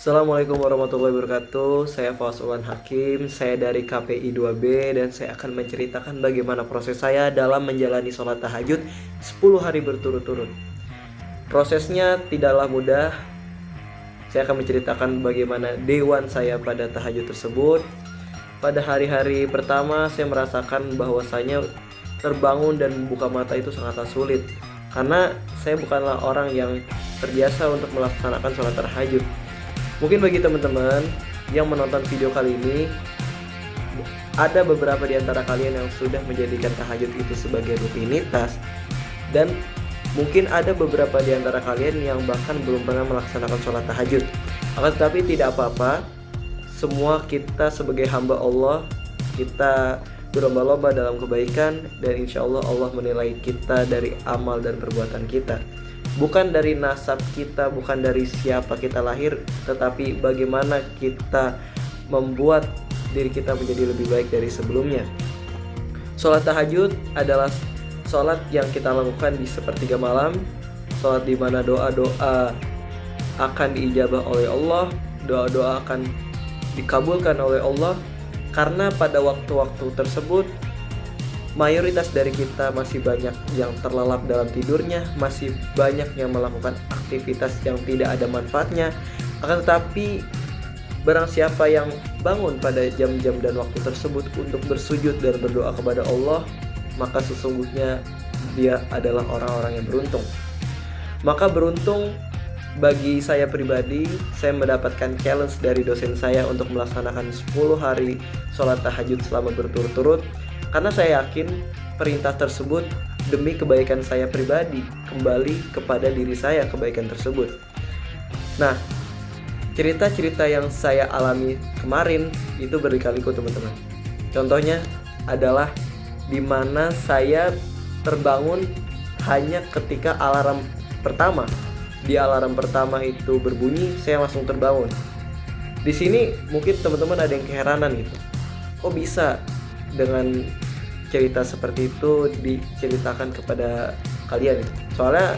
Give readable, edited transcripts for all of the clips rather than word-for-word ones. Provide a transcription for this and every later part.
Assalamualaikum warahmatullahi wabarakatuh. Saya Fauzulan Hakim, saya dari KPI 2B dan saya akan menceritakan bagaimana proses saya dalam menjalani sholat tahajud 10 hari berturut-turut. Prosesnya tidaklah mudah. Saya akan menceritakan bagaimana dewan saya pada tahajud tersebut. Pada hari-hari pertama saya merasakan bahwasanya terbangun dan membuka mata itu sangatlah sulit, karena saya bukanlah orang yang terbiasa untuk melaksanakan sholat tahajud. Mungkin bagi teman-teman yang menonton video kali ini, ada beberapa di antara kalian yang sudah menjadikan tahajud itu sebagai rutinitas, dan mungkin ada beberapa di antara kalian yang bahkan belum pernah melaksanakan sholat tahajud. Akan tetapi tidak apa-apa, semua kita sebagai hamba Allah, kita berlomba-lomba dalam kebaikan, dan insya Allah Allah menilai kita dari amal dan perbuatan kita. Bukan dari nasab kita, bukan dari siapa kita lahir, tetapi bagaimana kita membuat diri kita menjadi lebih baik dari sebelumnya. Sholat tahajud adalah sholat yang kita lakukan di sepertiga malam, sholat di mana doa-doa akan diijabah oleh Allah, doa-doa akan dikabulkan oleh Allah, karena pada waktu-waktu tersebut mayoritas dari kita masih banyak yang terlelap dalam tidurnya, masih banyak yang melakukan aktivitas yang tidak ada manfaatnya. Akan tetapi barang siapa yang bangun pada jam-jam dan waktu tersebut untuk bersujud dan berdoa kepada Allah, maka sesungguhnya dia adalah orang-orang yang beruntung. Maka beruntung bagi saya pribadi, saya mendapatkan challenge dari dosen saya untuk melaksanakan 10 hari sholat tahajud selama berturut-turut, karena saya yakin perintah tersebut demi kebaikan saya pribadi, kembali kepada diri saya kebaikan tersebut. Nah, cerita-cerita yang saya alami kemarin itu berkali-kali teman-teman. Contohnya adalah di mana saya terbangun hanya ketika alarm pertama. Di alarm pertama itu berbunyi, saya langsung terbangun. Di sini mungkin teman-teman ada yang keheranan gitu. Kok bisa dengan cerita seperti itu diceritakan kepada kalian? Soalnya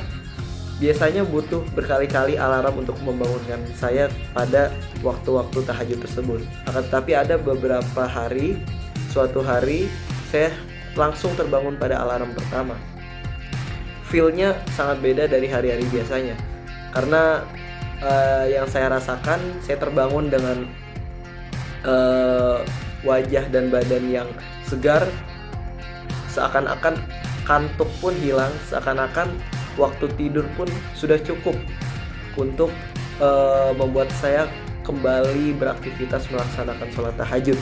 biasanya butuh berkali-kali alarm untuk membangunkan saya pada waktu-waktu tahajud tersebut. Akan tetapi ada beberapa hari, suatu hari saya langsung terbangun pada alarm pertama. Feel-nya sangat beda dari hari-hari biasanya, karena yang saya rasakan, saya terbangun dengan wajah dan badan yang segar, seakan-akan kantuk pun hilang, seakan-akan waktu tidur pun sudah cukup untuk membuat saya kembali beraktivitas melaksanakan sholat tahajud.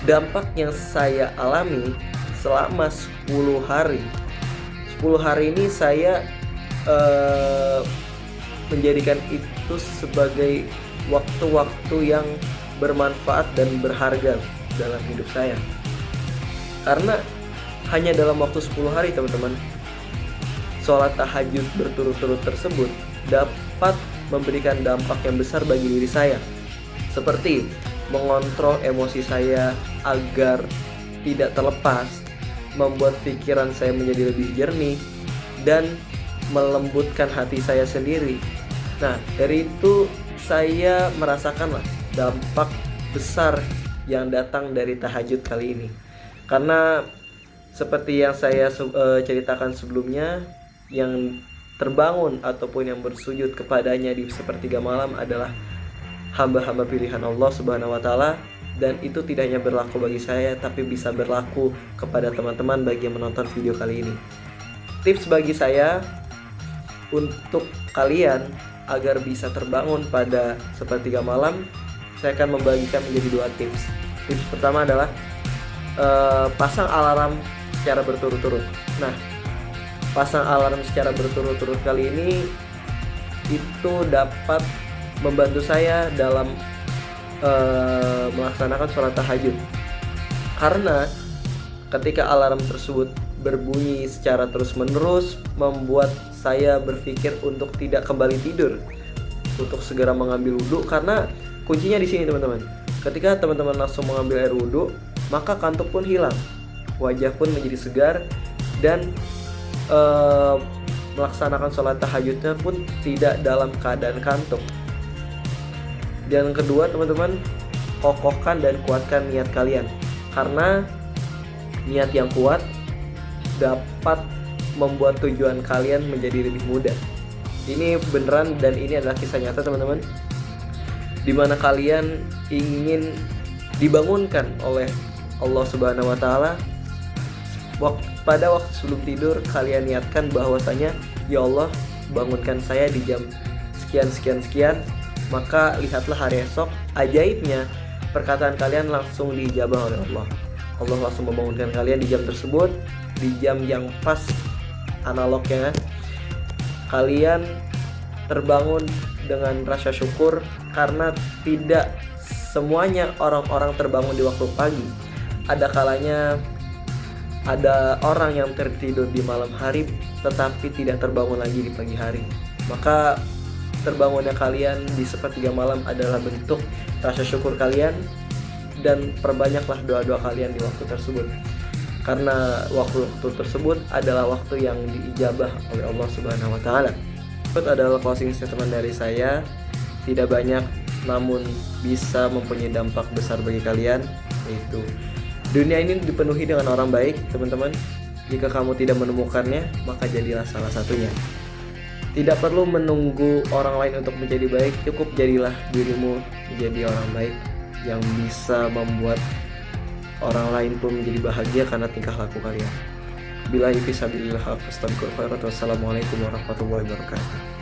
Dampak yang saya alami selama 10 hari ini, saya menjadikan itu sebagai waktu-waktu yang bermanfaat dan berharga dalam hidup saya. Karena hanya dalam waktu 10 hari teman-teman, sholat tahajud berturut-turut tersebut dapat memberikan dampak yang besar bagi diri saya, seperti mengontrol emosi saya agar tidak terlepas, membuat pikiran saya menjadi lebih jernih, dan melembutkan hati saya sendiri. Nah, dari itu saya merasakanlah dampak besar yang datang dari tahajud kali ini. Karena seperti yang saya ceritakan sebelumnya, yang terbangun ataupun yang bersujud kepadanya di sepertiga malam adalah hamba-hamba pilihan Allah Subhanahu wa Ta'ala, dan itu tidak hanya berlaku bagi saya, tapi bisa berlaku kepada teman-teman bagi yang menonton video kali ini. Tips bagi saya untuk kalian agar bisa terbangun pada sepertiga malam, saya akan membagikan menjadi 2 tips. Tips pertama adalah pasang alarm secara berturut-turut. Nah, pasang alarm secara berturut-turut kali ini itu dapat membantu saya dalam melaksanakan sholat tahajud. Karena ketika alarm tersebut berbunyi secara terus-menerus, membuat saya berpikir untuk tidak kembali tidur, untuk segera mengambil wudhu. Karena kuncinya di sini teman-teman. Ketika teman-teman langsung mengambil air wudhu, maka kantuk pun hilang, wajah pun menjadi segar, dan melaksanakan sholat tahajudnya pun tidak dalam keadaan kantuk. Dan kedua teman-teman, kokohkan dan kuatkan niat kalian, karena niat yang kuat dapat membuat tujuan kalian menjadi lebih mudah. Ini beneran dan ini adalah kisah nyata teman-teman, dimana kalian ingin dibangunkan oleh Allah Subhanahu wa Ta'ala. Pada waktu sebelum tidur kalian niatkan bahwasanya, ya Allah, bangunkan saya di jam sekian, maka lihatlah hari esok, ajaibnya perkataan kalian langsung diijabah oleh Allah. Allah langsung membangunkan kalian di jam tersebut, di jam yang pas analognya kan. Kalian terbangun dengan rasa syukur, karena tidak semuanya orang-orang terbangun di waktu pagi. Ada kalanya ada orang yang tertidur di malam hari tetapi tidak terbangun lagi di pagi hari. Maka terbangunnya kalian di sepertiga malam adalah bentuk rasa syukur kalian, dan perbanyaklah doa-doa kalian di waktu tersebut, karena waktu tersebut adalah waktu yang diijabah oleh Allah Subhanahu wa Ta'ala. Itu adalah closing statement dari saya. Tidak banyak namun bisa mempunyai dampak besar bagi kalian, yaitu dunia ini dipenuhi dengan orang baik teman-teman. Jika kamu tidak menemukannya, maka jadilah salah satunya. Tidak perlu menunggu orang lain untuk menjadi baik, cukup jadilah dirimu menjadi orang baik yang bisa membuat orang lain pun menjadi bahagia karena tingkah laku kalian. Billahi fisabilillah, wassalamualaikum warahmatullahi wabarakatuh.